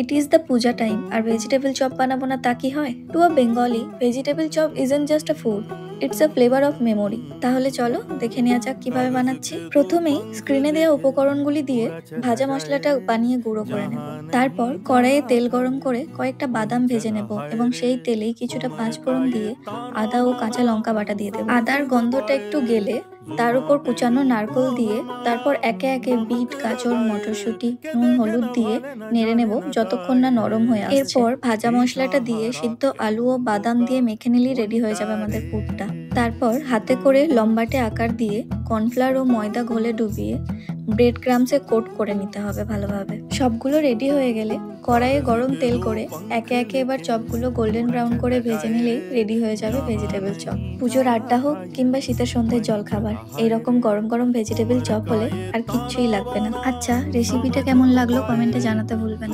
It is the puja time আর vegetable chop বানাবো না তা কি হয়? To a Bengali vegetable chop isn't just a food, it's a flavour of memory. তাহলে চলো দেখে নেওয়া যাক কিভাবে বানাচ্ছি। প্রথমেই স্ক্রিনে দেওয়া উপকরণগুলি দিয়ে ভাজা মশলাটা বানিয়ে গুঁড়ো করে নেব। তারপর কড়াইয়ে তেল গরম করে কয়েকটা বাদাম ভেজে নেব এবং সেই তেলেই কিছুটা পাঁচফোড়ন দিয়ে আদা ও কাঁচা লঙ্কা বাটা দিয়ে দেবো। আদার গন্ধটা একটু গেলে তার উপর কুচানো নারকোল দিয়ে তারপর একে একে বিট, গাজর, মটরশুঁটি, নুন, হলুদ দিয়ে নেড়ে নেব যতক্ষণ না নরম হয়ে আসছে। এরপর ভাজা মশলাটা দিয়ে সিদ্ধ আলু ও বাদাম দিয়ে মেখে নিলেই রেডি হয়ে যাবে আমাদের পুরটা। তারপর হাতে করে লম্বাটে আকার দিয়ে কর্নফ্লাওয়ার ও ময়দা ঘোলে ডুবিয়ে ব্রেড ক্রামসে কোট করে নিতে হবে ভালোভাবে। সবগুলো রেডি হয়ে গেলে কড়াইয়ে গরম তেল করে একে একে এবার চপগুলো গোল্ডেন ব্রাউন করে ভেজে নিলেই রেডি হয়ে যাবে ভেজিটেবল চপ। পুজোর আড্ডা হোক কিংবা শীতের সন্ধ্যের জলখাবার, এইরকম গরম গরম ভেজিটেবল চপ হলে আর কিচ্ছুই লাগবে না। আচ্ছা, রেসিপিটা কেমন লাগলো কমেন্টে জানাতে ভুলবেন না।